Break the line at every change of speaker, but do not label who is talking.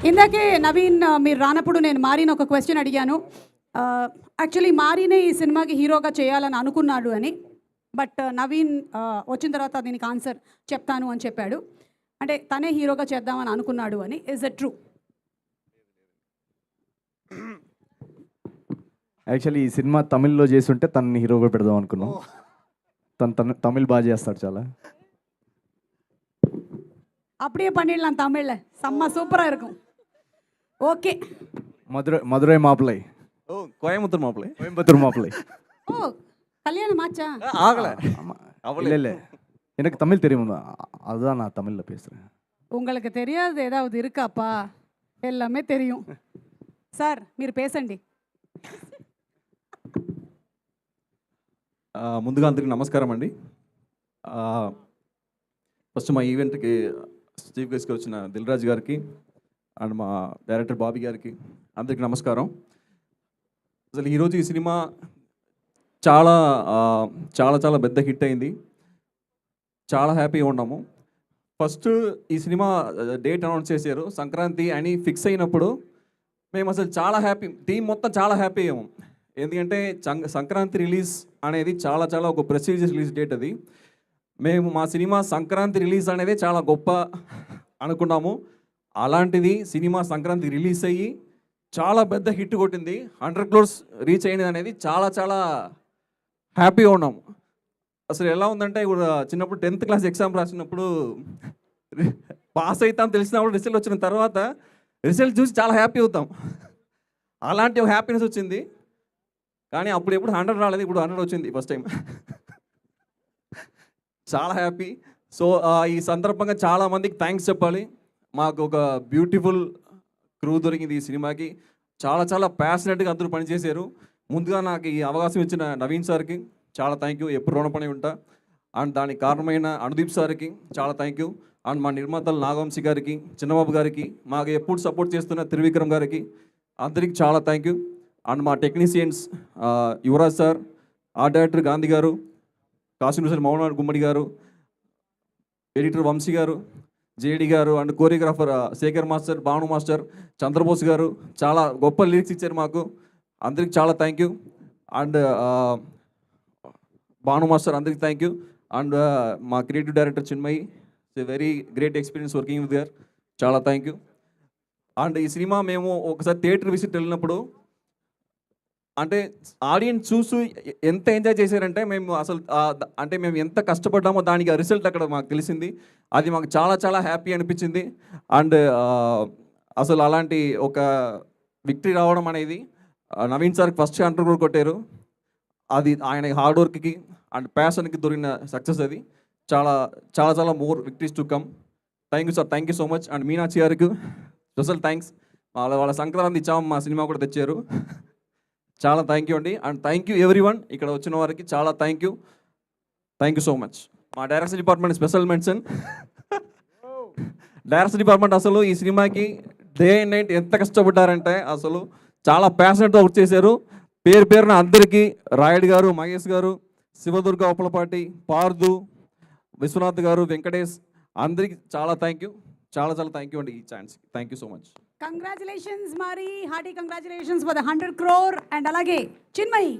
ఇందాకే నవీన్ మీరు రానప్పుడు నేను మారిన ఒక క్వశ్చన్ అడిగాను. యాక్చువల్లీ మారినే ఈ సినిమాకి హీరోగా చేయాలని అనుకున్నాడు అని. బట్ నవీన్ వచ్చిన తర్వాత దీనికి ఆన్సర్ చెప్తాను అని చెప్పాడు. అంటే తనే హీరోగా చేద్దామని అనుకున్నాడు అని. Is it true?
యాక్చువల్లీ ఈ సినిమా తమిళ్లో చేస్తుంటే తనని హీరోగా పెడదాం అనుకున్నాం. తను తమిళ్ బాగా చేస్తాడు చాలా.
அப்படியே பண்ணிடலாம் தமிழ்ல. செம்ம சூப்பரா இருக்கும். ஓகே.
மதுரை மாப்பிள்ளை.
ஓ, கோயம்புத்தூர் மாப்பிள்ளை.
கோயம்புத்தூர் மாப்பிள்ளை.
ஓ, கல்யாணம் ஆச்சா?
ஆகல.
இல்ல இல்ல, எனக்கு தமிழ் தெரியும், அதுதான் நான் தமிழ்ல பேசுறேன்.
உங்களுக்கு தெரியாது ஏதாவது இருக்காப்பா? எல்லாமே தெரியும். సార్ మీరు పేసండి.
ముందుగా అందరికీ నమస్కారం అండి. ఫస్ట్ మా ఈవెంట్కి చీఫ్ గెస్ట్గా వచ్చిన దిల్ రాజు గారికి అండ్ మా డైరెక్టర్ బాబీ గారికి అందరికీ నమస్కారం. అసలు ఈరోజు ఈ సినిమా చాలా చాలా చాలా పెద్ద హిట్ అయింది. చాలా హ్యాపీగా ఉన్నాము. ఫస్ట్ ఈ సినిమా డేట్ అనౌన్స్ చేశారు సంక్రాంతి అని ఫిక్స్ అయినప్పుడు మేము అసలు చాలా హ్యాపీ, టీం మొత్తం చాలా హ్యాపీ అయ్యాము. ఎందుకంటే సంక్రాంతి రిలీజ్ అనేది చాలా చాలా ఒక ప్రెస్టీజియస్ రిలీజ్ డేట్. అది మేము మా సినిమా సంక్రాంతి రిలీజ్ అనేది చాలా గొప్ప అనుకున్నాము. అలాంటిది సినిమా సంక్రాంతికి రిలీజ్ అయ్యి చాలా పెద్ద హిట్ కొట్టింది. 100 crores రీచ్ అయింది అనేది చాలా చాలా హ్యాపీగా ఉన్నాము. అసలు ఎలా ఉందంటే ఇప్పుడు చిన్నప్పుడు 10th క్లాస్ ఎగ్జామ్ రాసినప్పుడు పాస్ అవుతాం తెలిసినప్పుడు రిజల్ట్ వచ్చిన తర్వాత రిజల్ట్ చూసి చాలా హ్యాపీ అవుతాం. అలాంటి ఒక హ్యాపీనెస్ వచ్చింది. కానీ అప్పుడు ఎప్పుడు 100 రాలేదు, ఇప్పుడు 100 వచ్చింది ఫస్ట్ టైం. చాలా హ్యాపీ. సో ఈ సందర్భంగా చాలామందికి థ్యాంక్స్ చెప్పాలి. మాకు ఒక బ్యూటిఫుల్ క్రూ దొరికింది ఈ సినిమాకి. చాలా చాలా ప్యాషనెట్గా అందరూ పనిచేశారు. ముందుగా నాకు ఈ అవకాశం ఇచ్చిన నవీన్ సార్కి చాలా థ్యాంక్ యూ, ఎప్పుడు రుణపడి ఉంటా. అండ్ దానికి కారణమైన అనుదీప్ సార్కి చాలా థ్యాంక్ యూ. అండ్ మా నిర్మాతలు నాగవంశీ గారికి, చిన్నబాబు గారికి, మాకు ఎప్పుడు సపోర్ట్ చేస్తున్న త్రివిక్రమ్ గారికి అందరికి చాలా థ్యాంక్ యూ. అండ్ మా technicians Yuvraj sir, art director Gandhi గారు, కాశీనూసర్ మౌన గుమ్మడి గారు, ఎడిటర్ వంశీ గారు, జేడి గారు, and choreographer Shekhar master, Bhanu master, Chandrabose గారు చాలా గొప్ప లిరిక్స్ ఇచ్చారు మాకు. అందరికి చాలా thank you. And Bhanu master అందరికి థ్యాంక్ యూ. అండ్ మా creative director Chinmayi, very great experience working with there, చాలా థ్యాంక్ యూ. అండ్ ఈ సినిమా మేము ఒకసారి థియేటర్ విజిట్ వెళ్ళినప్పుడు అంటే ఆడియన్స్ చూసి ఎంత ఎంజాయ్ చేశారంటే మేము అసలు అంటే మేము ఎంత కష్టపడ్డామో దానికి రిజల్ట్ అక్కడ మాకు తెలిసింది. అది మాకు చాలా చాలా హ్యాపీ అనిపించింది. అండ్ అసలు అలాంటి ఒక విక్టరీ రావడం అనేది నవీన్ సార్కి ఫస్ట్ 100 crore కొట్టారు. అది ఆయన హార్డ్ వర్క్కి అండ్ ప్యాషన్కి దొరికిన సక్సెస్. అది చాలా చాలా చాలా more victories to come. Thank you sir, thank you so much. And Meenakshi గారికి స్పెషల్ థ్యాంక్స్. వాళ్ళ సంక్రాంతి ఇచ్చాము, మా సినిమా కూడా తెచ్చారు. చాలా థ్యాంక్ యూ అండి. అండ్ థ్యాంక్ యూ ఎవ్రీవన్, ఇక్కడ వచ్చిన వారికి చాలా thank you. Thank you so much. మా direction department special mention. Direction department అసలు ఈ సినిమాకి డే అండ్ నైట్ ఎంత కష్టపడ్డారంటే అసలు చాలా ప్యాషనెట్గా వర్క్ చేశారు. పేరున అందరికీ రాయుడు గారు, మహేష్ గారు, శివదుర్గ ఉప్పలపాటి, పార్దు, విశ్వనాథ్ గారు, వెంకటేష్ అందరికీ చాలా థ్యాంక్ యూ. చాలా చాలా థ్యాంక్ యూ అండి ఈ chance. Thank you so much.
Congratulations Mari, hearty congratulations for the 100 crore. And అలాగే చిన్మయి